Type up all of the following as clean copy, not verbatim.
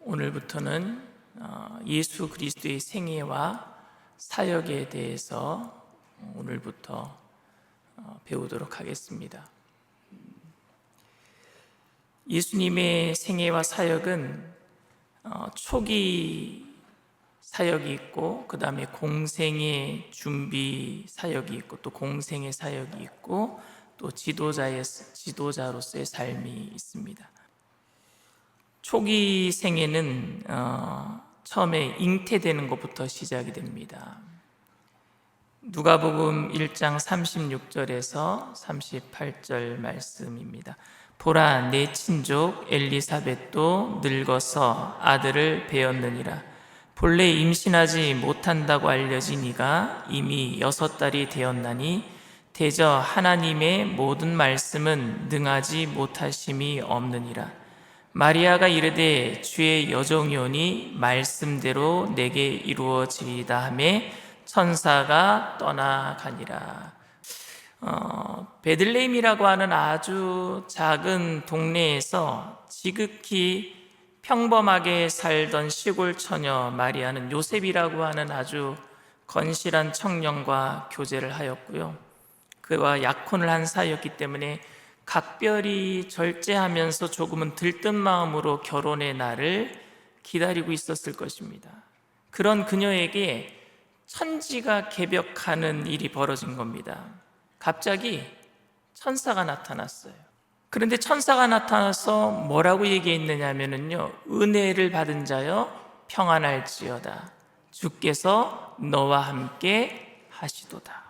오늘부터는 예수 그리스도의 생애와 사역에 대해서 오늘부터 배우도록 하겠습니다. 예수님의 생애와 사역은 초기 사역이 있고, 그 다음에 공생의 준비 사역이 있고, 또 공생의 사역이 있고, 또 지도자로서의 삶이 있습니다. 초기 생애는 처음에 잉태되는 것부터 시작이 됩니다. 누가복음 1장 36절에서 38절 말씀입니다. 보라, 내 친족 엘리사벳도 늙어서 아들을 배었느니라. 본래 임신하지 못한다고 알려진 이가 이미 6달이 되었나니 대저 하나님의 모든 말씀은 능하지 못하심이 없느니라. 마리아가 이르되 주의 여종이오니 말씀대로 내게 이루어지리다 하며 천사가 떠나가니라. 베들레헴이라고 하는 아주 작은 동네에서 지극히 평범하게 살던 시골 처녀 마리아는 요셉이라고 하는 아주 건실한 청년과 교제를 하였고요, 그와 약혼을 한 사이였기 때문에 각별히 절제하면서 조금은 들뜬 마음으로 결혼의 날을 기다리고 있었을 것입니다. 그런 그녀에게 천지가 개벽하는 일이 벌어진 겁니다. 갑자기 천사가 나타났어요. 그런데 천사가 나타나서 뭐라고 얘기했느냐 하면요, 은혜를 받은 자여 평안할지어다, 주께서 너와 함께 하시도다.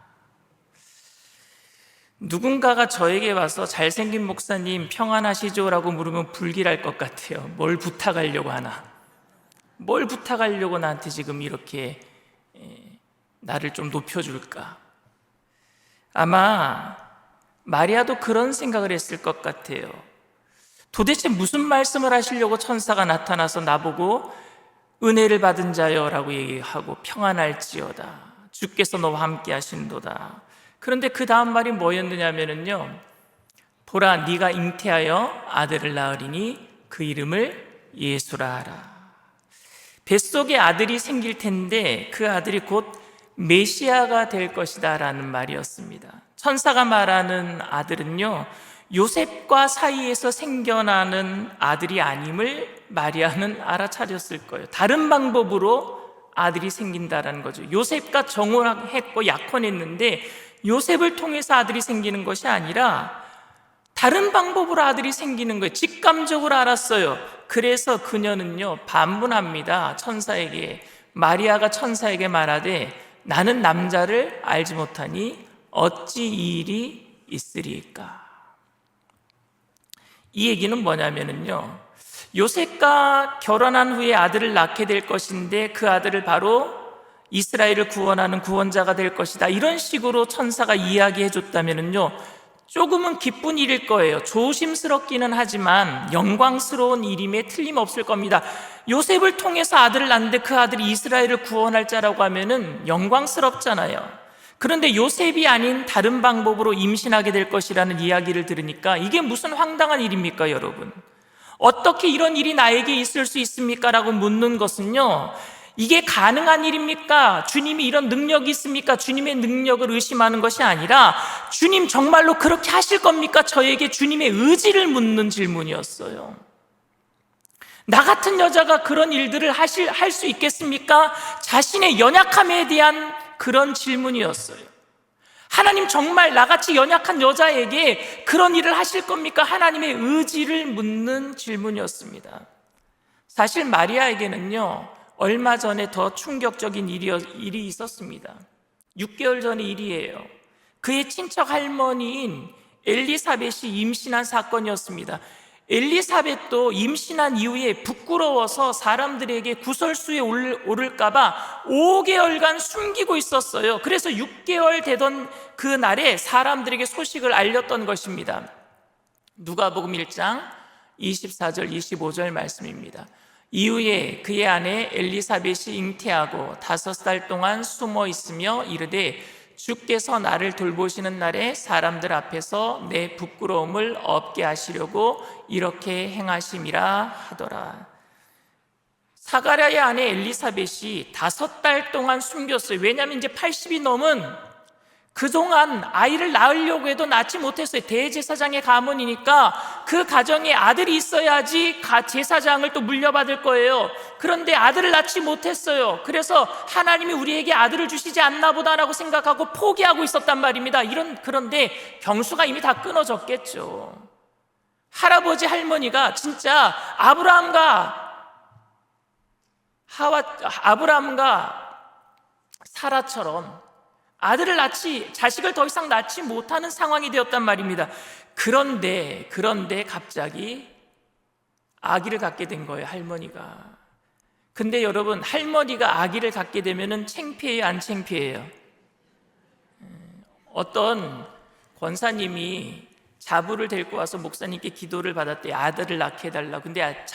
누군가가 저에게 와서 잘생긴 목사님 평안하시죠? 라고 물으면 불길할 것 같아요. 뭘 부탁하려고 하나? 뭘 부탁하려고 나한테 지금 이렇게 나를 좀 높여줄까? 아마 마리아도 그런 생각을 했을 것 같아요. 도대체 무슨 말씀을 하시려고 천사가 나타나서 나보고 은혜를 받은 자여 라고 얘기하고 평안할지어다, 주께서 너와 함께 하신도다. 그런데 그 다음 말이 뭐였느냐면요, 보라, 네가 잉태하여 아들을 낳으리니 그 이름을 예수라 하라. 뱃속에 아들이 생길 텐데 그 아들이 곧 메시아가 될 것이다 라는 말이었습니다. 천사가 말하는 아들은요, 요셉과 사이에서 생겨나는 아들이 아님을 마리아는 알아차렸을 거예요. 다른 방법으로 아들이 생긴다라는 거죠. 요셉과 정혼했고 약혼했는데 요셉을 통해서 아들이 생기는 것이 아니라 다른 방법으로 아들이 생기는 거예요. 직감적으로 알았어요. 그래서 그녀는요 반문합니다. 천사에게. 마리아가 천사에게 말하되 나는 남자를 알지 못하니 어찌 이 일이 있으리까? 이 얘기는 뭐냐면요, 요셉과 결혼한 후에 아들을 낳게 될 것인데 그 아들을 바로 이스라엘을 구원하는 구원자가 될 것이다, 이런 식으로 천사가 이야기해 줬다면요 조금은 기쁜 일일 거예요. 조심스럽기는 하지만 영광스러운 일임에 틀림없을 겁니다. 요셉을 통해서 아들을 낳는데 그 아들이 이스라엘을 구원할 자라고 하면은 영광스럽잖아요. 그런데 요셉이 아닌 다른 방법으로 임신하게 될 것이라는 이야기를 들으니까 이게 무슨 황당한 일입니까, 여러분? 어떻게 이런 일이 나에게 있을 수 있습니까? 라고 묻는 것은요, 이게 가능한 일입니까? 주님이 이런 능력이 있습니까? 주님의 능력을 의심하는 것이 아니라 주님 정말로 그렇게 하실 겁니까? 저에게 주님의 의지를 묻는 질문이었어요. 나 같은 여자가 그런 일들을 할 수 있겠습니까? 자신의 연약함에 대한 그런 질문이었어요. 하나님 정말 나같이 연약한 여자에게 그런 일을 하실 겁니까? 하나님의 의지를 묻는 질문이었습니다. 사실 마리아에게는요 얼마 전에 더 충격적인 일이 있었습니다. 6개월 전의 일이에요. 그의 친척 할머니인 엘리사벳이 임신한 사건이었습니다. 엘리사벳도 임신한 이후에 부끄러워서 사람들에게 구설수에 오를까 봐 5개월간 숨기고 있었어요. 그래서 6개월 되던 그 날에 사람들에게 소식을 알렸던 것입니다. 누가복음 1장 24절 25절 말씀입니다. 이후에 그의 아내 엘리사벳이 잉태하고 5달 동안 숨어 있으며 이르되 주께서 나를 돌보시는 날에 사람들 앞에서 내 부끄러움을 없게 하시려고 이렇게 행하심이라 하더라. 사가랴의 아내 엘리사벳이 5달 동안 숨겼어요. 왜냐하면 이제 80이 넘은, 그동안 아이를 낳으려고 해도 낳지 못했어요. 대제사장의 가문이니까 그 가정에 아들이 있어야지 제사장을 또 물려받을 거예요. 그런데 아들을 낳지 못했어요. 그래서 하나님이 우리에게 아들을 주시지 않나 보다라고 생각하고 포기하고 있었단 말입니다. 그런데 병수가 이미 다 끊어졌겠죠. 할아버지 할머니가 진짜 아브라함과 사라처럼 자식을 더 이상 낳지 못하는 상황이 되었단 말입니다. 그런데 갑자기 아기를 갖게 된 거예요, 할머니가. 근데 여러분, 할머니가 아기를 갖게 되면은 창피해요, 안 창피해요? 어떤 권사님이 자부를 데리고 와서 목사님께 기도를 받았대요. 아들을 낳게 해달라고. 근데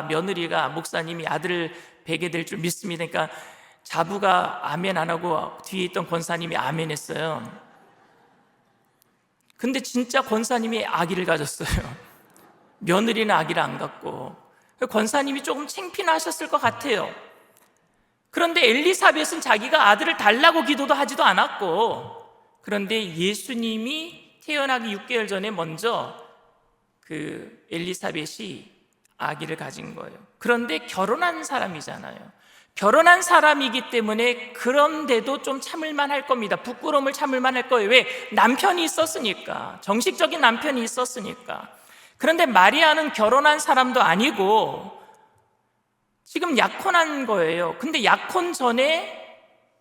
며느리가 목사님이 아들을 베게 될 줄 믿습니다. 그러니까 자부가 아멘 안 하고 뒤에 있던 권사님이 아멘 했어요. 근데 진짜 권사님이 아기를 가졌어요. 며느리는 아기를 안 갖고. 권사님이 조금 창피하셨을 것 같아요. 그런데 엘리사벳은 자기가 아들을 달라고 기도도 하지도 않았고, 그런데 예수님이 태어나기 6개월 전에 먼저 엘리사벳이 아기를 가진 거예요. 그런데 결혼한 사람이잖아요. 결혼한 사람이기 때문에 그런데도 좀 참을만 할 겁니다. 부끄러움을 참을만 할 거예요. 왜? 남편이 있었으니까. 정식적인 남편이 있었으니까. 그런데 마리아는 결혼한 사람도 아니고 지금 약혼한 거예요. 근데 약혼 전에,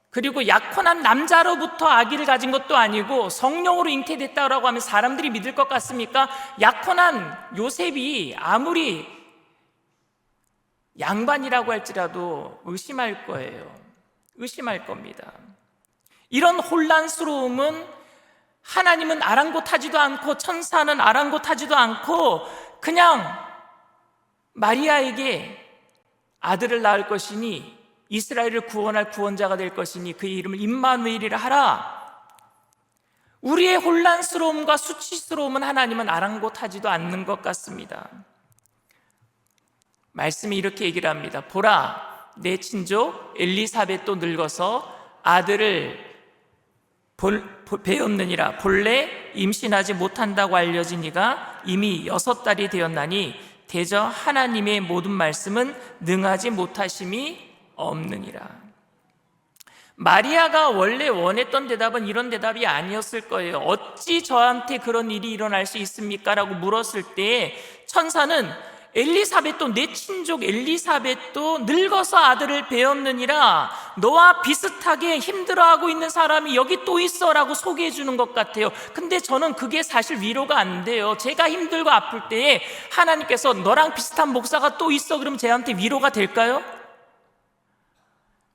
그리고 약혼한 남자로부터 아기를 가진 것도 아니고 성령으로 잉태됐다고 하면 사람들이 믿을 것 같습니까? 약혼한 요셉이 아무리 양반이라고 할지라도 의심할 거예요. 의심할 겁니다. 이런 혼란스러움은 하나님은 아랑곳하지도 않고 천사는 아랑곳하지도 않고 그냥 마리아에게 아들을 낳을 것이니 이스라엘을 구원할 구원자가 될 것이니 그의 이름을 임마누엘이라 하라. 우리의 혼란스러움과 수치스러움은 하나님은 아랑곳하지도 않는 것 같습니다. 말씀이 이렇게 얘기를 합니다. 보라, 내 친족 엘리사벳도 늙어서 아들을 배었느니라. 본래 임신하지 못한다고 알려진 이가 이미 6달이 되었나니 대저 하나님의 모든 말씀은 능하지 못하심이 없느니라. 마리아가 원래 원했던 대답은 이런 대답이 아니었을 거예요. 어찌 저한테 그런 일이 일어날 수 있습니까? 라고 물었을 때 천사는 엘리사벳도, 내 친족 엘리사벳도 늙어서 아들을 배었느니라. 너와 비슷하게 힘들어하고 있는 사람이 여기 또 있어 라고 소개해 주는 것 같아요. 근데 저는 그게 사실 위로가 안 돼요. 제가 힘들고 아플 때에 하나님께서 너랑 비슷한 목사가 또 있어 그러면 저한테 위로가 될까요?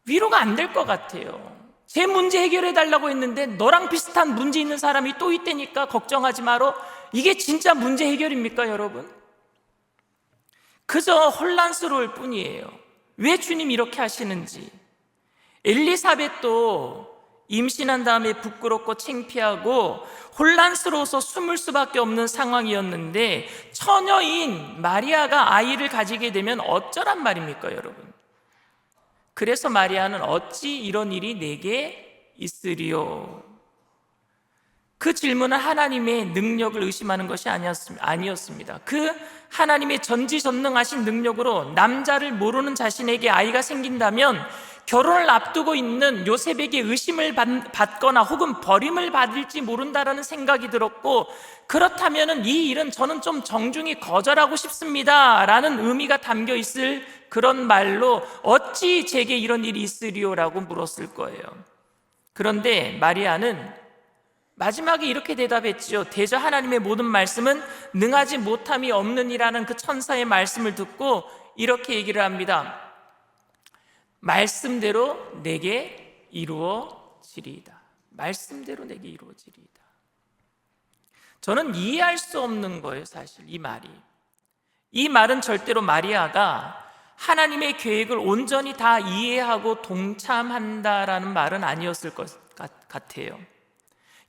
위로가 안 될 것 같아요. 제 문제 해결해 달라고 했는데 너랑 비슷한 문제 있는 사람이 또 있다니까 걱정하지 마라. 이게 진짜 문제 해결입니까, 여러분? 그저 혼란스러울 뿐이에요. 왜 주님 이렇게 하시는지. 엘리사벳도 임신한 다음에 부끄럽고 창피하고 혼란스러워서 숨을 수밖에 없는 상황이었는데 처녀인 마리아가 아이를 가지게 되면 어쩌란 말입니까, 여러분? 그래서 마리아는 어찌 이런 일이 내게 있으리요? 그 질문은 하나님의 능력을 의심하는 것이 아니었습니다. 그 하나님의 전지전능하신 능력으로 남자를 모르는 자신에게 아이가 생긴다면 결혼을 앞두고 있는 요셉에게 의심을 받거나 혹은 버림을 받을지 모른다라는 생각이 들었고, 그렇다면 이 일은 저는 좀 정중히 거절하고 싶습니다 라는 의미가 담겨 있을 그런 말로 어찌 제게 이런 일이 있으리요라고 물었을 거예요. 그런데 마리아는 마지막에 이렇게 대답했지요. 대저 하나님의 모든 말씀은 능하지 못함이 없느니라는 그 천사의 말씀을 듣고 이렇게 얘기를 합니다. 말씀대로 내게 이루어지리이다. 말씀대로 내게 이루어지리이다. 저는 이해할 수 없는 거예요, 사실 이 말이. 이 말은 절대로 마리아가 하나님의 계획을 온전히 다 이해하고 동참한다라는 말은 아니었을 것 같아요.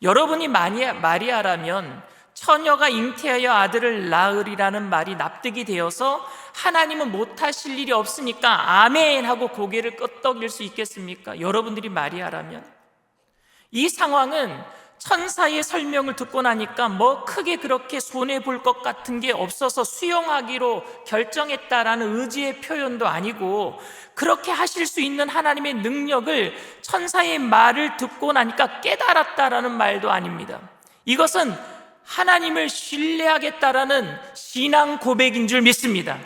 여러분이 마리아라면 처녀가 잉태하여 아들을 낳으리라는 말이 납득이 되어서 하나님은 못하실 일이 없으니까 아멘 하고 고개를 끄덕일 수 있겠습니까? 여러분들이 마리아라면. 이 상황은 천사의 설명을 듣고 나니까 뭐 크게 그렇게 손해볼 것 같은 게 없어서 수용하기로 결정했다라는 의지의 표현도 아니고, 그렇게 하실 수 있는 하나님의 능력을 천사의 말을 듣고 나니까 깨달았다라는 말도 아닙니다. 이것은 하나님을 신뢰하겠다라는 신앙 고백인 줄 믿습니다.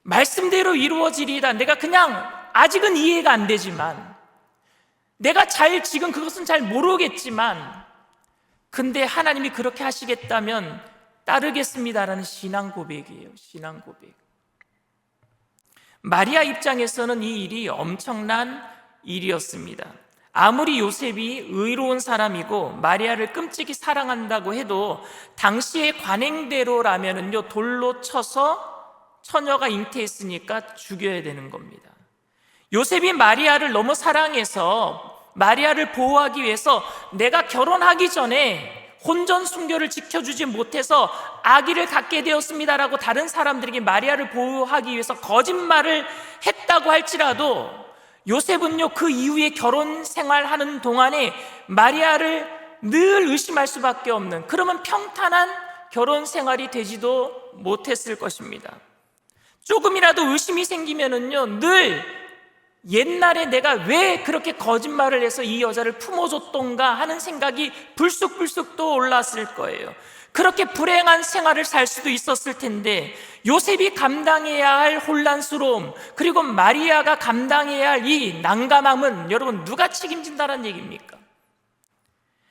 말씀대로 이루어지리이다. 내가 그냥 아직은 이해가 안 되지만, 내가 지금 그것은 잘 모르겠지만, 근데 하나님이 그렇게 하시겠다면 따르겠습니다라는 신앙 고백이에요. 신앙 고백. 마리아 입장에서는 이 일이 엄청난 일이었습니다. 아무리 요셉이 의로운 사람이고 마리아를 끔찍이 사랑한다고 해도 당시의 관행대로라면은요, 돌로 쳐서 처녀가 잉태했으니까 죽여야 되는 겁니다. 요셉이 마리아를 너무 사랑해서 마리아를 보호하기 위해서 내가 결혼하기 전에 혼전 순결을 지켜주지 못해서 아기를 갖게 되었습니다라고 다른 사람들에게 마리아를 보호하기 위해서 거짓말을 했다고 할지라도, 요셉은요, 그 이후에 결혼 생활하는 동안에 마리아를 늘 의심할 수밖에 없는, 그러면 평탄한 결혼 생활이 되지도 못했을 것입니다. 조금이라도 의심이 생기면은요, 늘 옛날에 내가 왜 그렇게 거짓말을 해서 이 여자를 품어줬던가 하는 생각이 불쑥불쑥 또 올랐을 거예요. 그렇게 불행한 생활을 살 수도 있었을 텐데, 요셉이 감당해야 할 혼란스러움, 그리고 마리아가 감당해야 할 이 난감함은 여러분 누가 책임진다는 얘기입니까?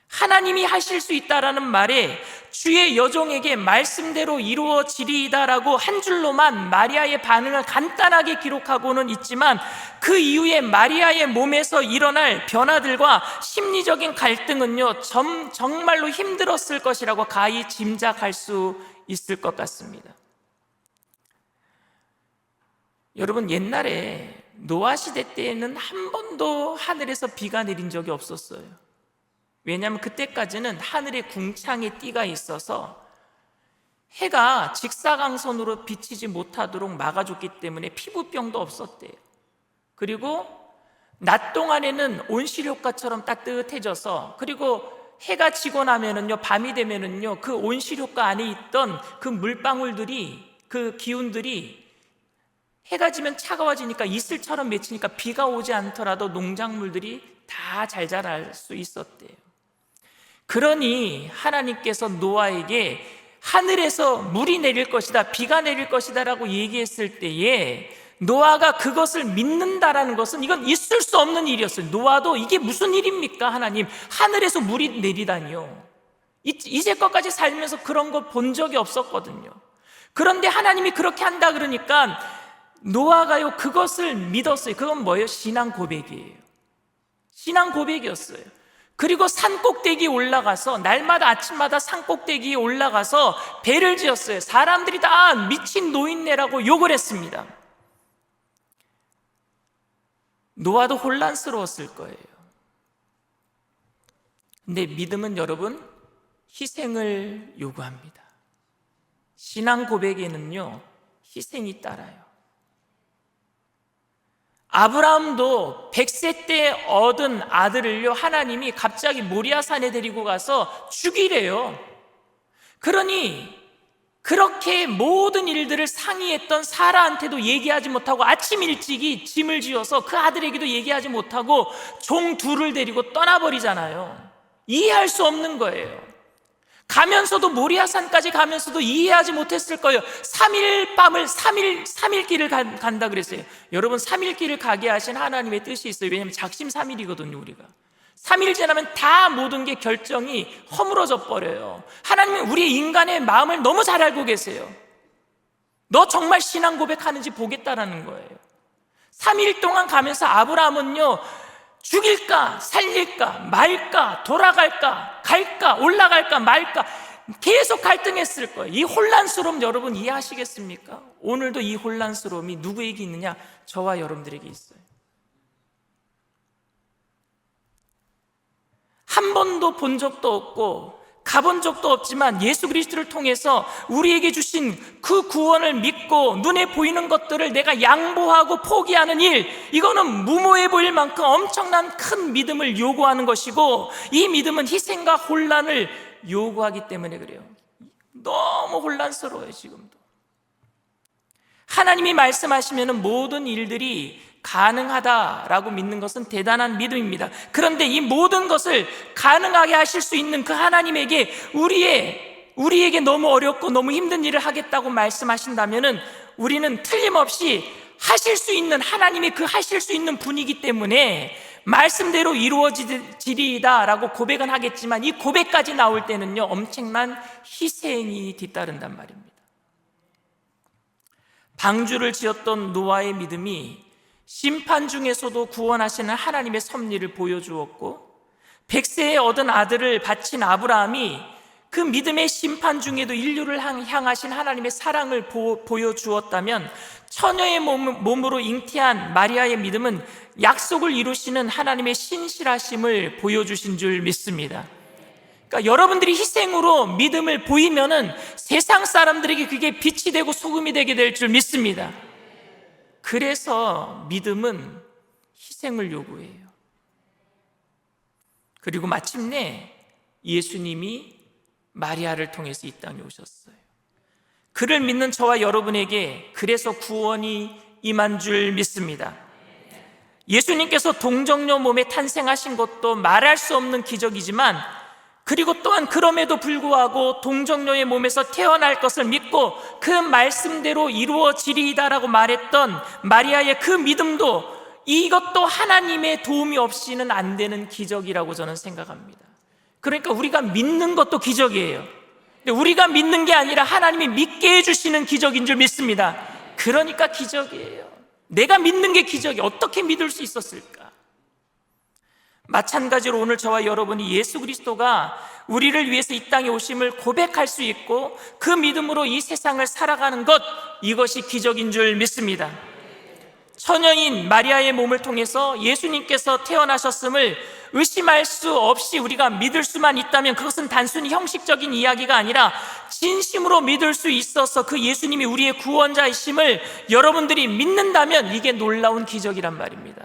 하나님이 하실 수 있다라는 말에 주의 여종에게 말씀대로 이루어지리이다라고 한 줄로만 마리아의 반응을 간단하게 기록하고는 있지만, 그 이후에 마리아의 몸에서 일어날 변화들과 심리적인 갈등은요, 정말로 힘들었을 것이라고 가히 짐작할 수 있을 것 같습니다. 여러분, 옛날에 노아 시대 때에는 한 번도 하늘에서 비가 내린 적이 없었어요. 왜냐하면 그때까지는 하늘에 궁창에 띠가 있어서 해가 직사광선으로 비치지 못하도록 막아줬기 때문에 피부병도 없었대요. 그리고 낮 동안에는 온실효과처럼 따뜻해져서, 그리고 해가 지고 나면은요, 밤이 되면은요, 그 온실효과 안에 있던 그 물방울들이, 그 기운들이 해가 지면 차가워지니까 이슬처럼 맺히니까 비가 오지 않더라도 농작물들이 다 잘 자랄 수 있었대요. 그러니 하나님께서 노아에게 하늘에서 물이 내릴 것이다, 비가 내릴 것이다 라고 얘기했을 때에 노아가 그것을 믿는다라는 것은 이건 있을 수 없는 일이었어요. 노아도 이게 무슨 일입니까? 하나님, 하늘에서 물이 내리다니요. 이제껏까지 살면서 그런 거 본 적이 없었거든요. 그런데 하나님이 그렇게 한다 그러니까 노아가요, 그것을 믿었어요. 그건 뭐예요? 신앙 고백이에요. 신앙 고백이었어요. 그리고 산꼭대기에 올라가서, 날마다 아침마다 산꼭대기에 올라가서 배를 지었어요. 사람들이 다 미친 노인네라고 욕을 했습니다. 노아도 혼란스러웠을 거예요. 근데 믿음은 여러분, 희생을 요구합니다. 신앙 고백에는요, 희생이 따라요. 아브라함도 100세 때 얻은 아들을요, 하나님이 갑자기 모리아산에 데리고 가서 죽이래요. 그러니 그렇게 모든 일들을 상의했던 사라한테도 얘기하지 못하고 아침 일찍이 짐을 지어서 그 아들에게도 얘기하지 못하고 종 둘을 데리고 떠나버리잖아요. 이해할 수 없는 거예요. 가면서도, 모리아산까지 가면서도 이해하지 못했을 거예요. 3일 밤을 3일 길을 간다 그랬어요. 여러분, 3일 길을 가게 하신 하나님의 뜻이 있어요. 왜냐하면 작심 3일이거든요 우리가. 3일 지나면 다 모든 게 결정이 허물어져 버려요. 하나님은 우리 인간의 마음을 너무 잘 알고 계세요. 너 정말 신앙 고백하는지 보겠다라는 거예요. 3일 동안 가면서 아브라함은요, 죽일까 살릴까 말까 돌아갈까 갈까 올라갈까 말까 계속 갈등했을 거예요. 이 혼란스러움 여러분 이해하시겠습니까? 오늘도 이 혼란스러움이 누구에게 있느냐? 저와 여러분들에게 있어요. 한 번도 본 적도 없고 가본 적도 없지만 예수 그리스도를 통해서 우리에게 주신 그 구원을 믿고 눈에 보이는 것들을 내가 양보하고 포기하는 일, 이거는 무모해 보일 만큼 엄청난 큰 믿음을 요구하는 것이고, 이 믿음은 희생과 혼란을 요구하기 때문에 그래요. 너무 혼란스러워요. 지금도 하나님이 말씀하시면 모든 일들이 가능하다라고 믿는 것은 대단한 믿음입니다. 그런데 이 모든 것을 가능하게 하실 수 있는 그 하나님에게 우리에게 너무 어렵고 너무 힘든 일을 하겠다고 말씀하신다면 우리는 틀림없이 하실 수 있는, 하나님이 그 하실 수 있는 분이기 때문에 말씀대로 이루어지리다라고 고백은 하겠지만, 이 고백까지 나올 때는요 엄청난 희생이 뒤따른단 말입니다. 방주를 지었던 노아의 믿음이 심판 중에서도 구원하시는 하나님의 섭리를 보여주었고, 100세에 얻은 아들을 바친 아브라함이 그 믿음의 심판 중에도 인류를 향하신 하나님의 사랑을 보여주었다면, 처녀의 몸으로 잉태한 마리아의 믿음은 약속을 이루시는 하나님의 신실하심을 보여주신 줄 믿습니다. 그러니까 여러분들이 희생으로 믿음을 보이면은 세상 사람들에게 그게 빛이 되고 소금이 되게 될 줄 믿습니다. 그래서 믿음은 희생을 요구해요. 그리고 마침내 예수님이 마리아를 통해서 이 땅에 오셨어요. 그를 믿는 저와 여러분에게 그래서 구원이 임한 줄 믿습니다. 예수님께서 동정녀 몸에 탄생하신 것도 말할 수 없는 기적이지만, 그리고 또한 그럼에도 불구하고 동정녀의 몸에서 태어날 것을 믿고 그 말씀대로 이루어지리이다라고 말했던 마리아의 그 믿음도, 이것도 하나님의 도움이 없이는 안 되는 기적이라고 저는 생각합니다. 그러니까 우리가 믿는 것도 기적이에요. 근데 우리가 믿는 게 아니라 하나님이 믿게 해주시는 기적인 줄 믿습니다. 그러니까 기적이에요. 내가 믿는 게 기적이, 어떻게 믿을 수 있었을까? 마찬가지로 오늘 저와 여러분이 예수 그리스도가 우리를 위해서 이 땅에 오심을 고백할 수 있고 그 믿음으로 이 세상을 살아가는 것, 이것이 기적인 줄 믿습니다. 처녀인 마리아의 몸을 통해서 예수님께서 태어나셨음을 의심할 수 없이 우리가 믿을 수만 있다면, 그것은 단순히 형식적인 이야기가 아니라 진심으로 믿을 수 있어서 그 예수님이 우리의 구원자이심을 여러분들이 믿는다면 이게 놀라운 기적이란 말입니다.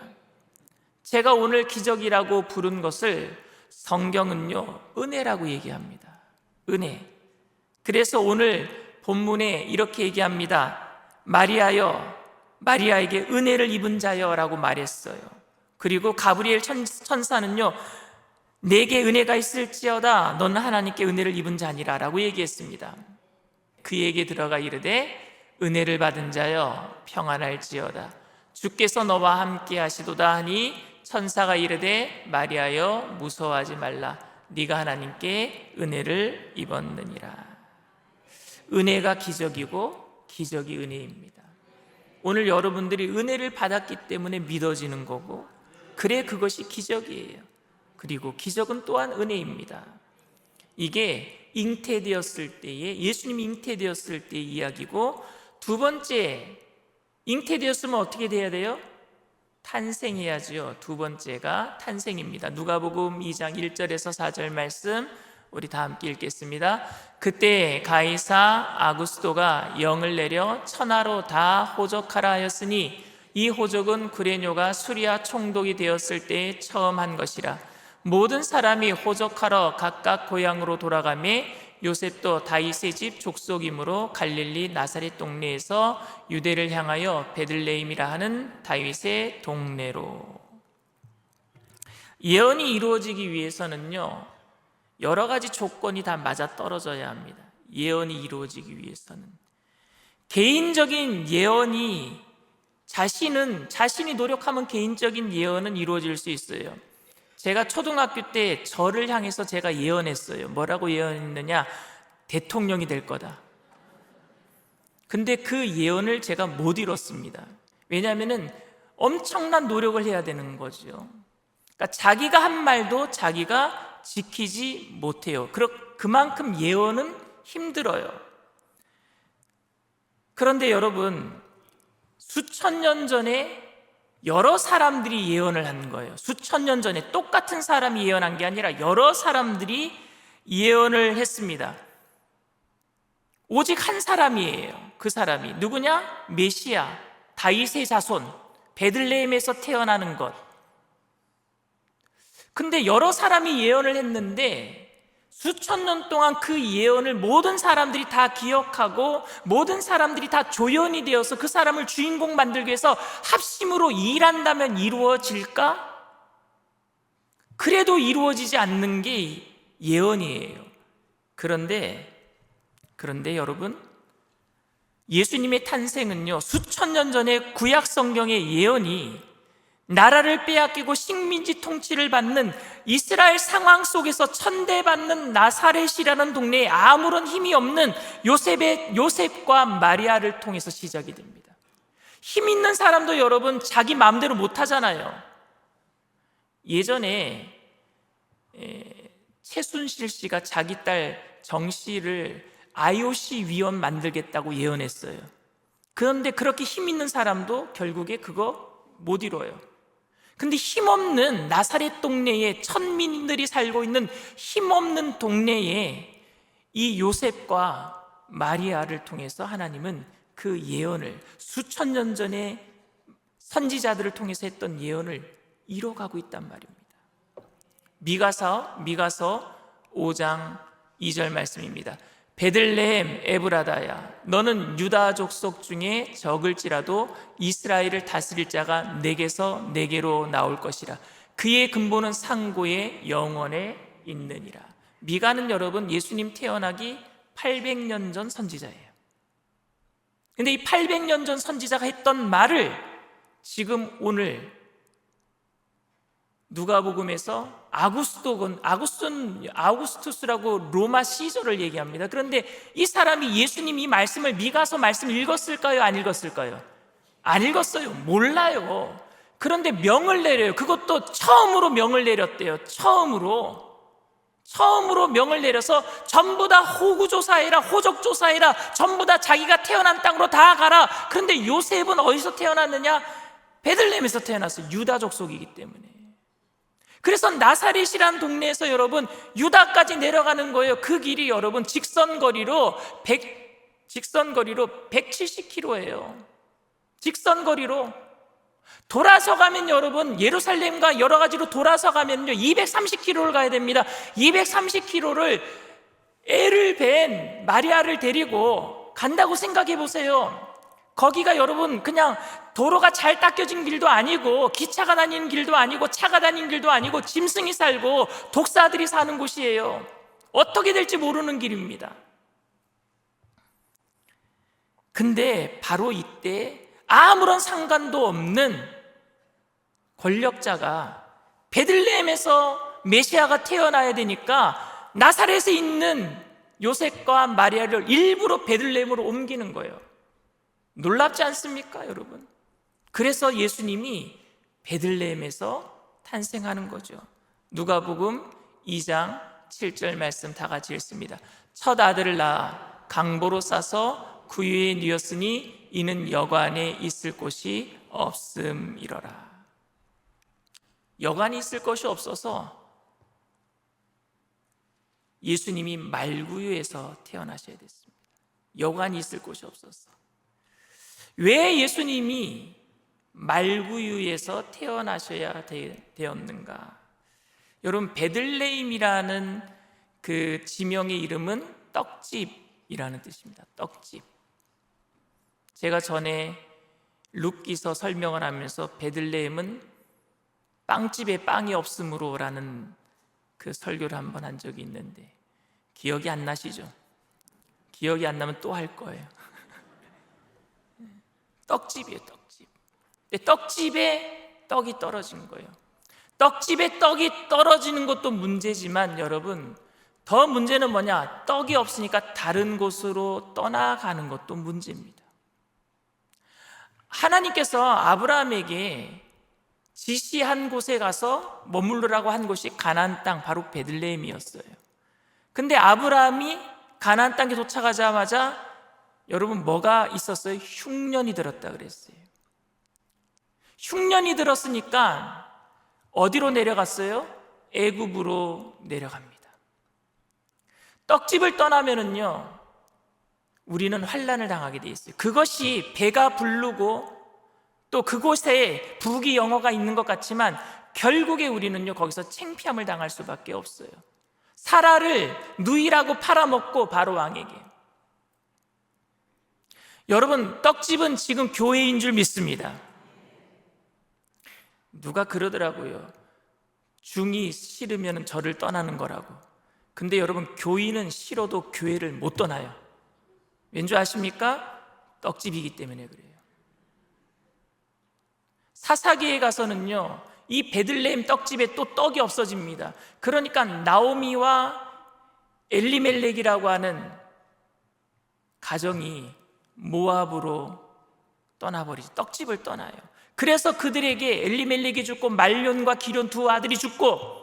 제가 오늘 기적이라고 부른 것을 성경은요 은혜라고 얘기합니다. 은혜. 그래서 오늘 본문에 이렇게 얘기합니다. 마리아여, 마리아에게 은혜를 입은 자여 라고 말했어요. 그리고 가브리엘 천사는요 내게 은혜가 있을지어다, 너는 하나님께 은혜를 입은 자니라 라고 얘기했습니다. 그에게 들어가 이르되 은혜를 받은 자여 평안할지어다, 주께서 너와 함께 하시도다 하니 천사가 이르되 마리아여 무서워하지 말라, 네가 하나님께 은혜를 입었느니라. 은혜가 기적이고 기적이 은혜입니다. 오늘 여러분들이 은혜를 받았기 때문에 믿어지는 거고, 그래 그것이 기적이에요. 그리고 기적은 또한 은혜입니다. 이게 잉태되었을 때에, 예수님이 잉태되었을 때의 이야기고, 두 번째, 잉태되었으면 어떻게 돼야 돼요? 탄생해야죠. 두 번째가 탄생입니다. 누가복음 2장 1절에서 4절 말씀 우리 다 함께 읽겠습니다. 그때 가이사 아구스도가 영을 내려 천하로 다 호적하라 하였으니 이 호적은 구레뇨가 수리아 총독이 되었을 때 처음 한 것이라. 모든 사람이 호적하러 각각 고향으로 돌아가매 요셉도 다윗의 집 족속이므로 갈릴리 나사렛 동네에서 유대를 향하여 베들레헴이라 하는 다윗의 동네로. 예언이 이루어지기 위해서는요 여러 가지 조건이 다 맞아떨어져야 합니다. 예언이 이루어지기 위해서는 개인적인 예언이, 자신이 노력하면 개인적인 예언은 이루어질 수 있어요. 제가 초등학교 때 저를 향해서 제가 예언했어요. 뭐라고 예언했느냐? 대통령이 될 거다. 근데 그 예언을 제가 못 이뤘습니다. 왜냐하면 엄청난 노력을 해야 되는 거죠. 그러니까 자기가 한 말도 자기가 지키지 못해요. 그만큼 예언은 힘들어요. 그런데 여러분, 수천 년 전에 여러 사람들이 예언을 한 거예요. 수천 년 전에 똑같은 사람이 예언한 게 아니라 여러 사람들이 예언을 했습니다. 오직 한 사람이에요. 그 사람이 누구냐? 메시아, 다윗의 자손, 베들레헴에서 태어나는 것. 근데 여러 사람이 예언을 했는데 수천 년 동안 그 예언을 모든 사람들이 다 기억하고 모든 사람들이 다 조연이 되어서 그 사람을 주인공 만들기 위해서 합심으로 일한다면 이루어질까? 그래도 이루어지지 않는 게 예언이에요. 그런데 여러분, 예수님의 탄생은요, 수천 년 전에 구약 성경의 예언이 나라를 빼앗기고 식민지 통치를 받는 이스라엘 상황 속에서 천대받는 나사렛이라는 동네에 아무런 힘이 없는 요셉과 마리아를 통해서 시작이 됩니다. 힘 있는 사람도 여러분 자기 마음대로 못 하잖아요. 예전에 최순실 씨가 자기 딸 정씨를 IOC 위원 만들겠다고 예언했어요. 그런데 그렇게 힘 있는 사람도 결국에 그거 못 이뤄요. 근데 힘없는 나사렛 동네에 천민들이 살고 있는 힘없는 동네에 이 요셉과 마리아를 통해서 하나님은 그 예언을 수천 년 전에 선지자들을 통해서 했던 예언을 이뤄가고 있단 말입니다. 미가서 5장 2절 말씀입니다. 베들레헴 에브라다야, 너는 유다 족속 중에 적을지라도 이스라엘을 다스릴 자가 내게서 내게로 나올 것이라. 그의 근본은 상고의 영원에 있느니라. 미가는 여러분 예수님 태어나기 800년 전 선지자예요. 근데 이 800년 전 선지자가 했던 말을 지금 오늘 누가복음에서 아구스투스라고 로마 시저를 얘기합니다. 그런데 이 사람이 예수님 이 말씀을 미가서 말씀을 읽었을까요? 안 읽었을까요? 안 읽었어요. 몰라요. 그런데 명을 내려요. 그것도 처음으로 명을 내렸대요. 처음으로 명을 내려서 전부 다 호구조사해라, 호적조사해라, 전부 다 자기가 태어난 땅으로 다 가라. 그런데 요셉은 어디서 태어났느냐? 베들레헴에서 태어났어요. 유다 족속이기 때문에. 그래서 나사렛이라는 동네에서 여러분 유다까지 내려가는 거예요. 그 길이 여러분 직선거리로 170km예요. 직선거리로 돌아서 가면 여러분 예루살렘과 여러 가지로 돌아서 가면요 230km를 가야 됩니다. 230km를 애를 뵌 마리아를 데리고 간다고 생각해 보세요. 거기가 여러분 그냥 도로가 잘 닦여진 길도 아니고 기차가 다니는 길도 아니고 차가 다니는 길도 아니고 짐승이 살고 독사들이 사는 곳이에요. 어떻게 될지 모르는 길입니다. 근데 바로 이때 아무런 상관도 없는 권력자가 베들레헴에서 메시아가 태어나야 되니까 나사렛에 있는 요셉과 마리아를 일부러 베들레헴으로 옮기는 거예요. 놀랍지 않습니까, 여러분? 그래서 예수님이 베들레헴에서 탄생하는 거죠. 누가복음 2장 7절 말씀 다 같이 읽습니다. 첫 아들을 낳아 강보로 싸서 구유에 뉘었으니 이는 여관에 있을 곳이 없음이러라. 여관이 있을 것이 없어서 예수님이 말구유에서 태어나셔야 됐습니다. 여관이 있을 곳이 없어서. 왜 예수님이 말구유에서 태어나셔야 되었는가? 여러분, 베들레헴이라는 그 지명의 이름은 떡집이라는 뜻입니다. 떡집. 제가 전에 룻기서 설명을 하면서 베들레헴은 빵집에 빵이 없으므로 라는 그 설교를 한번 한 적이 있는데 기억이 안 나시죠? 기억이 안 나면 또 할 거예요. 떡집이에요, 떡집. 떡집에 떡이 떨어진 거예요. 떡집에 떡이 떨어지는 것도 문제지만 여러분, 더 문제는 뭐냐? 떡이 없으니까 다른 곳으로 떠나가는 것도 문제입니다. 하나님께서 아브라함에게 지시한 곳에 가서 머무르라고 한 곳이 가나안 땅, 바로 베들레헴이었어요. 근데 아브라함이 가나안 땅에 도착하자마자 여러분 뭐가 있었어요? 흉년이 들었다 그랬어요. 흉년이 들었으니까 어디로 내려갔어요? 애굽으로 내려갑니다. 떡집을 떠나면은요, 우리는 환난을 당하게 돼 있어요. 그것이 배가 부르고 또 그곳에 부귀 영화가 있는 것 같지만 결국에 우리는요, 거기서 창피함을 당할 수밖에 없어요. 사라를 누이라고 팔아먹고 바로 왕에게. 여러분, 떡집은 지금 교회인 줄 믿습니다. 누가 그러더라고요. 중이 싫으면 저를 떠나는 거라고. 근데 여러분, 교인은 싫어도 교회를 못 떠나요. 왠지 아십니까? 떡집이기 때문에 그래요. 사사기에 가서는요, 이 베들레헴 떡집에 또 떡이 없어집니다. 그러니까 나오미와 엘리멜렉이라고 하는 가정이 모압으로 떠나버리죠. 떡집을 떠나요. 그래서 그들에게 엘리멜렉이 죽고 말론과 기럨 두 아들이 죽고,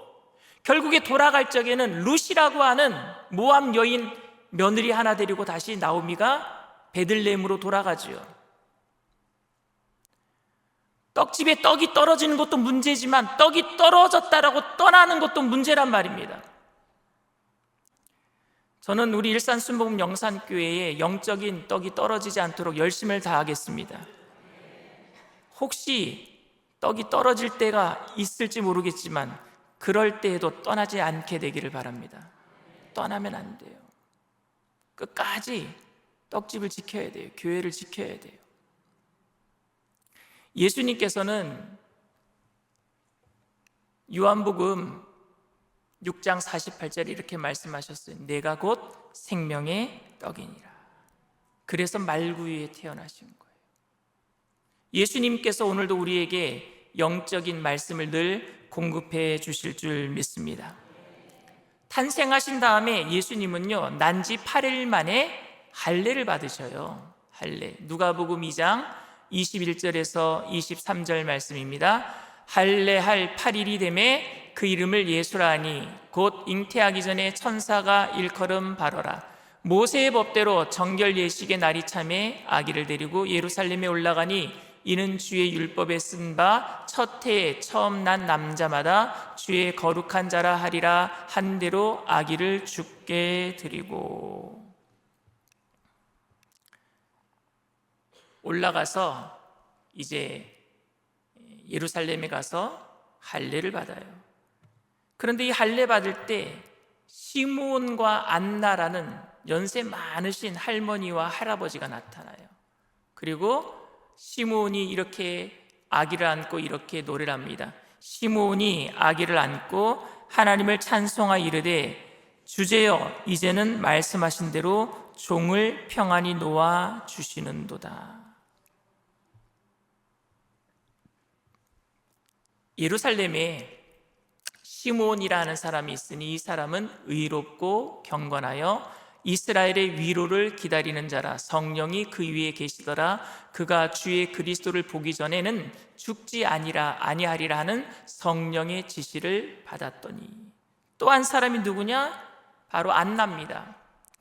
결국에 돌아갈 적에는 룻이라고 하는 모압 여인 며느리 하나 데리고 다시 나오미가 베들레헴으로 돌아가지요. 떡집에 떡이 떨어지는 것도 문제지만 떡이 떨어졌다라고 떠나는 것도 문제란 말입니다. 저는 우리 일산 순복음 영산교회에 영적인 떡이 떨어지지 않도록 열심을 다하겠습니다. 혹시 떡이 떨어질 때가 있을지 모르겠지만 그럴 때에도 떠나지 않게 되기를 바랍니다. 떠나면 안 돼요. 끝까지 떡집을 지켜야 돼요. 교회를 지켜야 돼요. 예수님께서는 요한복음 6장 48절에 이렇게 말씀하셨어요. 내가 곧 생명의 떡이니라. 그래서 말구유에 태어나신 거예요. 예수님께서 오늘도 우리에게 영적인 말씀을 늘 공급해 주실 줄 믿습니다. 탄생하신 다음에 예수님은요, 난지 8일 만에 할례를 받으셔요. 할례. 누가복음 2장 21절에서 23절 말씀입니다. 할례할 8일이 되매 그 이름을 예수라 하니 곧 잉태하기 전에 천사가 일컬음 바로라. 모세의 법대로 정결 예식의 날이 참에 아기를 데리고 예루살렘에 올라가니 이는 주의 율법에 쓴 바 첫 해에 처음 난 남자마다 주의 거룩한 자라 하리라 한 대로 아기를 죽게 드리고. 올라가서 이제 예루살렘에 가서 할례를 받아요. 그런데 이 할례 받을 때 시므온과 안나라는 연세 많으신 할머니와 할아버지가 나타나요. 그리고 시므온이 이렇게 아기를 안고 이렇게 노래를 합니다. 시므온이 아기를 안고 하나님을 찬송하여 이르되 주제여 이제는 말씀하신 대로 종을 평안히 놓아 주시는도다. 예루살렘에 시므온이라는 사람이 있으니 이 사람은 의롭고 경건하여 이스라엘의 위로를 기다리는 자라. 성령이 그 위에 계시더라. 그가 주의 그리스도를 보기 전에는 죽지 아니하리라 하는 성령의 지시를 받았더니. 또 한 사람이 누구냐? 바로 안나입니다.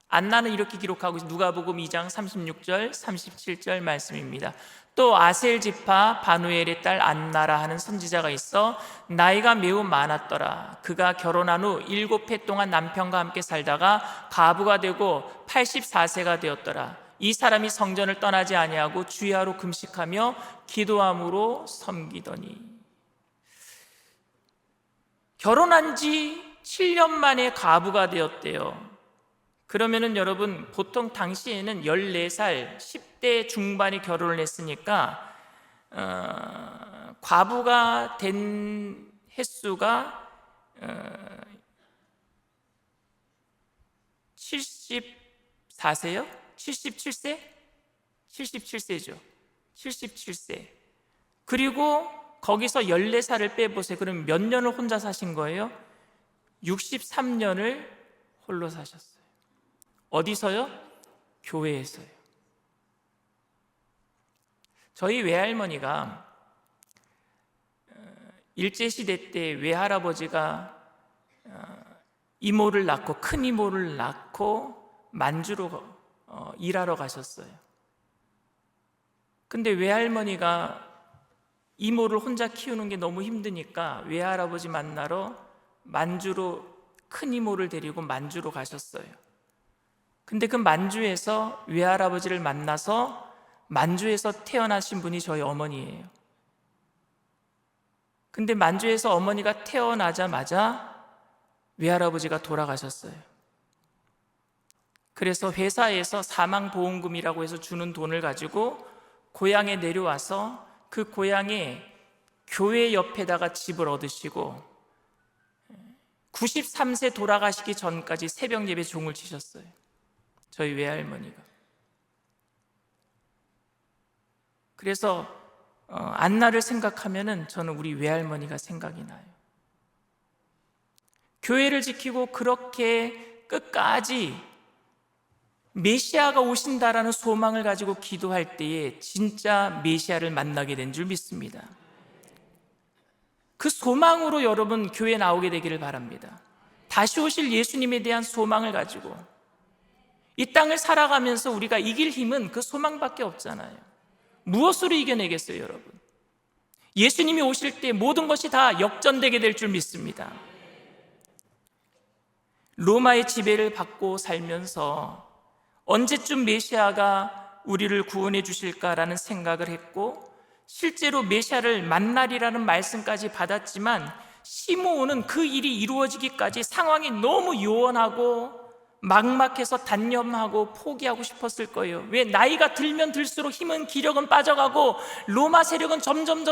안나는 이렇게 기록하고 있습니다. 누가복음 2장 36절 37절 말씀입니다. 또 아셀 지파 바누엘의 딸 안나라 하는 선지자가 있어 나이가 매우 많았더라. 그가 결혼한 후 7해 동안 남편과 함께 살다가 과부가 되고 84세가 되었더라. 이 사람이 성전을 떠나지 아니하고 주야로 금식하며 기도함으로 섬기더니. 결혼한 지 7년 만에 과부가 되었대요. 그러면은 여러분, 보통 당시에는 14살 10대 중반에 결혼을 했으니까 과부가 된 횟수가 74세요? 77세? 77세죠. 77세. 그리고 거기서 14살을 빼보세요. 그럼 몇 년을 혼자 사신 거예요? 63년을 홀로 사셨어요. 어디서요? 교회에서요. 저희 외할머니가 일제시대 때 외할아버지가 이모를 낳고 큰 이모를 낳고 만주로 일하러 가셨어요. 근데 외할머니가 이모를 혼자 키우는 게 너무 힘드니까 외할아버지 만나러 만주로 큰 이모를 데리고 만주로 가셨어요. 근데 그 만주에서 외할아버지를 만나서 만주에서 태어나신 분이 저희 어머니예요. 근데 만주에서 어머니가 태어나자마자 외할아버지가 돌아가셨어요. 그래서 회사에서 사망보험금이라고 해서 주는 돈을 가지고 고향에 내려와서 그 고향에 교회 옆에다가 집을 얻으시고 93세 돌아가시기 전까지 새벽 예배 종을 치셨어요. 저희 외할머니가. 그래서 안나를 생각하면은 저는 우리 외할머니가 생각이 나요. 교회를 지키고 그렇게 끝까지 메시아가 오신다라는 소망을 가지고 기도할 때에 진짜 메시아를 만나게 된 줄 믿습니다. 그 소망으로 여러분 교회에 나오게 되기를 바랍니다. 다시 오실 예수님에 대한 소망을 가지고 이 땅을 살아가면서 우리가 이길 힘은 그 소망밖에 없잖아요. 무엇으로 이겨내겠어요, 여러분? 예수님이 오실 때 모든 것이 다 역전되게 될 줄 믿습니다. 로마의 지배를 받고 살면서 언제쯤 메시아가 우리를 구원해 주실까라는 생각을 했고, 실제로 메시아를 만나리라는 말씀까지 받았지만 시므온은 그 일이 이루어지기까지 상황이 너무 요원하고 막막해서 단념하고 포기하고 싶었을 거예요. 왜? 나이가 들면 들수록 힘은 기력은 빠져가고 로마 세력은 점점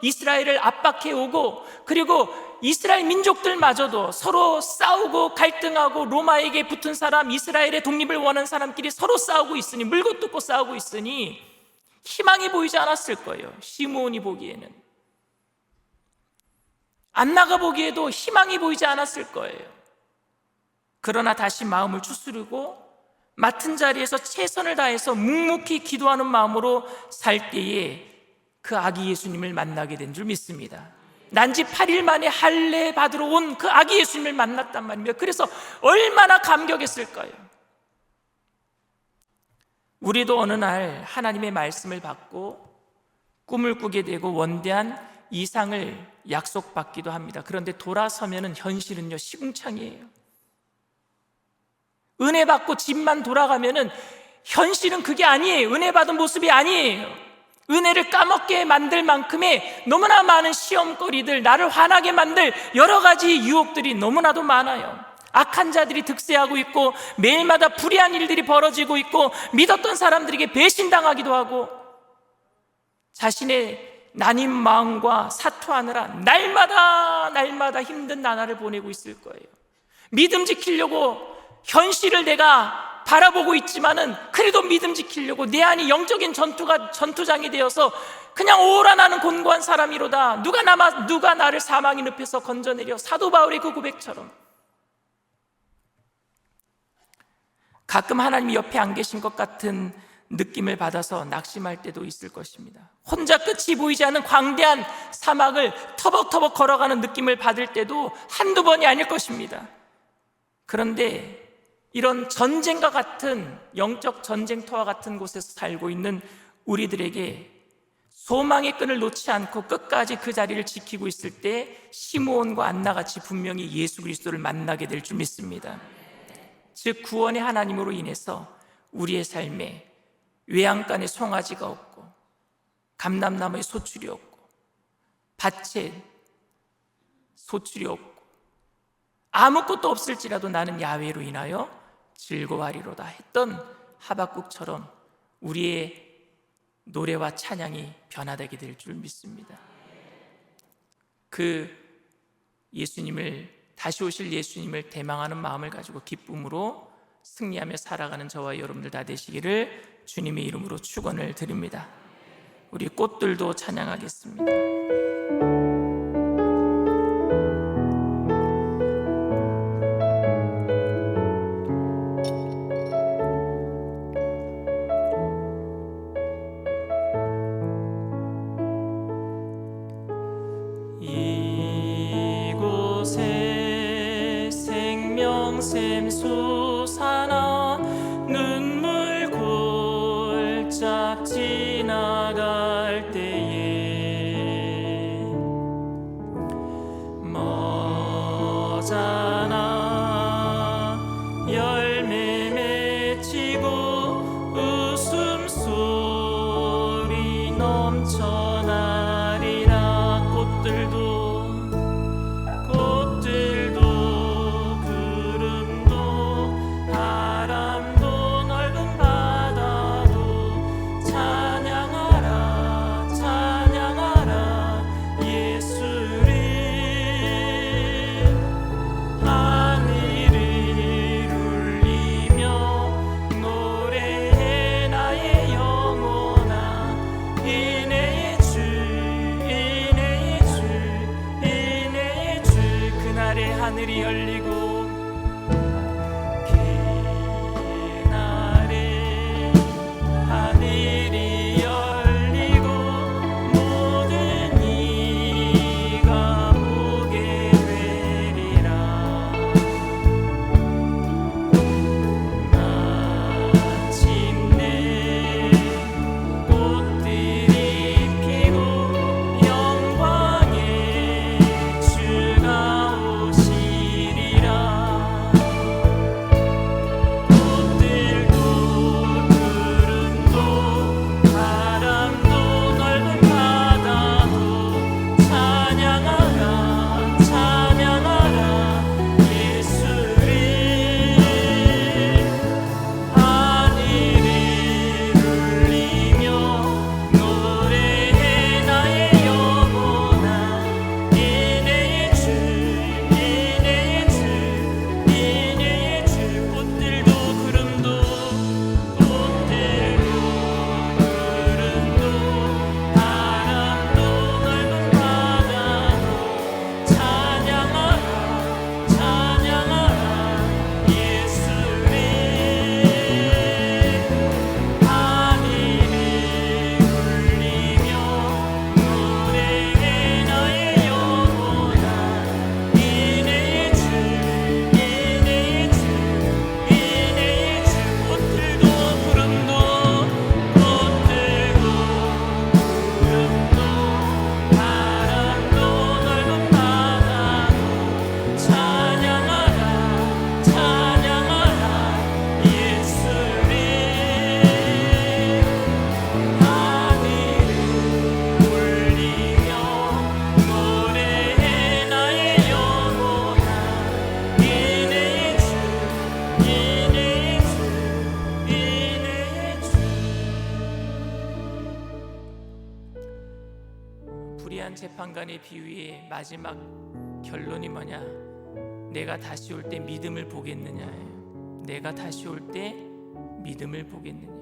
이스라엘을 압박해 오고, 그리고 이스라엘 민족들마저도 서로 싸우고 갈등하고 로마에게 붙은 사람, 이스라엘의 독립을 원하는 사람끼리 서로 싸우고 있으니, 물고 뜯고 싸우고 있으니 희망이 보이지 않았을 거예요. 시므온이 보기에는, 안나가 보기에도 희망이 보이지 않았을 거예요. 그러나 다시 마음을 추스르고 맡은 자리에서 최선을 다해서 묵묵히 기도하는 마음으로 살 때에 그 아기 예수님을 만나게 된 줄 믿습니다. 난지 8일 만에 할례 받으러 온 그 아기 예수님을 만났단 말입니다. 그래서 얼마나 감격했을까요? 우리도 어느 날 하나님의 말씀을 받고 꿈을 꾸게 되고 원대한 이상을 약속받기도 합니다. 그런데 돌아서면 현실은요, 시궁창이에요. 은혜 받고 집만 돌아가면은 현실은 그게 아니에요. 은혜 받은 모습이 아니에요. 은혜를 까먹게 만들 만큼의 너무나 많은 시험거리들, 나를 화나게 만들 여러 가지 유혹들이 너무나도 많아요. 악한 자들이 득세하고 있고 매일마다 불의한 일들이 벌어지고 있고 믿었던 사람들에게 배신당하기도 하고 자신의 나님 마음과 사투하느라 날마다 힘든 나날을 보내고 있을 거예요. 믿음 지키려고 현실을 내가 바라보고 있지만은 그래도 믿음 지키려고 내 안이 영적인 전투장이 되어서 그냥 오라나는 곤고한 사람이로다. 누가 나를 사망의 늪에서 건져내려. 사도 바울의 그 고백처럼 가끔 하나님이 옆에 안 계신 것 같은 느낌을 받아서 낙심할 때도 있을 것입니다. 혼자 끝이 보이지 않는 광대한 사막을 터벅터벅 걸어가는 느낌을 받을 때도 한두 번이 아닐 것입니다. 그런데 이런 전쟁과 같은, 영적 전쟁터와 같은 곳에서 살고 있는 우리들에게 소망의 끈을 놓지 않고 끝까지 그 자리를 지키고 있을 때 시므온과 안나같이 분명히 예수 그리스도를 만나게 될 줄 믿습니다. 즉 구원의 하나님으로 인해서 우리의 삶에 외양간에 송아지가 없고 감람나무에 소출이 없고 밭에 소출이 없고 아무것도 없을지라도 나는 야훼로 인하여 즐거워하리로다 했던 하박국처럼 우리의 노래와 찬양이 변화되게 될 줄 믿습니다. 그 예수님을, 다시 오실 예수님을 대망하는 마음을 가지고 기쁨으로 승리하며 살아가는 저와 여러분들 다 되시기를 주님의 이름으로 축원을 드립니다. 우리 꽃들도 찬양하겠습니다. 샘 솟아나 눈물 골짝 지나갈 때에 넘쳐나리라. 꽃들도 구름도 바람도 넓은 바다도 찬양하라 찬양하라 예수를. 하늘을 울리며 노래해 나의 영혼아. 은혜의 주 은혜의 주 은혜의 주. 그날의 하늘이 열리고 그날의 하늘이 열리고 모든 이가 보게 되리라. 마침내 꽃들이 피고 영광의 주가 오시리라. 꽃들도 구름도 바람도 넓은 바다도 찬양하라 찬양하라 예수를. 하늘을 울리며 노래해 나의 영혼아. 은혜의 주 은혜의 주 은혜의 주. 꽃들도 구름도 바람도 넓은 바다도 찬양하라 찬양하라 예수를. 하늘을 울리며 노래해 나의 영혼아. 은혜의 주 은혜의 주 은혜의 주. 꽃들도 구름도 바람도 넓은 바다도 찬양하라 찬양하라 예수를. 하늘을 울리며 노래해 나의 영혼아. 은혜의 주 은혜의 주 은혜의 주. 불의한 재판관의 비유의 마지막 결론이 뭐냐? 내가 다시 올 때 믿음을 보겠느냐예요. 내가 다시 올 때 믿음을 보겠느냐.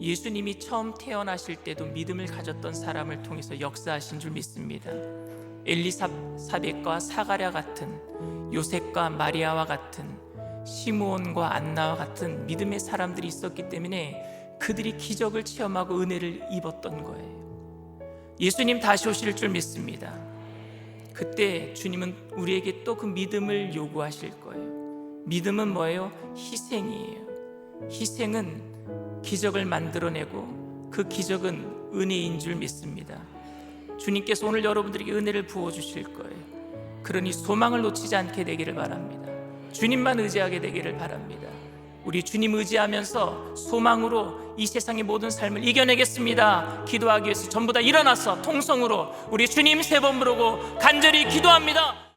예수님이 처음 태어나실 때도 믿음을 가졌던 사람을 통해서 역사하신 줄 믿습니다. 엘리사벳과 사가랴 같은, 요셉과 마리아와 같은, 시므온과 안나와 같은 믿음의 사람들이 있었기 때문에 그들이 기적을 체험하고 은혜를 입었던 거예요. 예수님 다시 오실 줄 믿습니다. 그때 주님은 우리에게 또 그 믿음을 요구하실 거예요. 믿음은 뭐예요? 희생이에요. 희생은 기적을 만들어내고 그 기적은 은혜인 줄 믿습니다. 주님께서 오늘 여러분들에게 은혜를 부어주실 거예요. 그러니 소망을 놓치지 않게 되기를 바랍니다. 주님만 의지하게 되기를 바랍니다. 우리 주님 의지하면서 소망으로 이 세상의 모든 삶을 이겨내겠습니다. 기도하기 위해서 전부 다 일어나서 통성으로 우리 주님 세 번 부르고 간절히 기도합니다.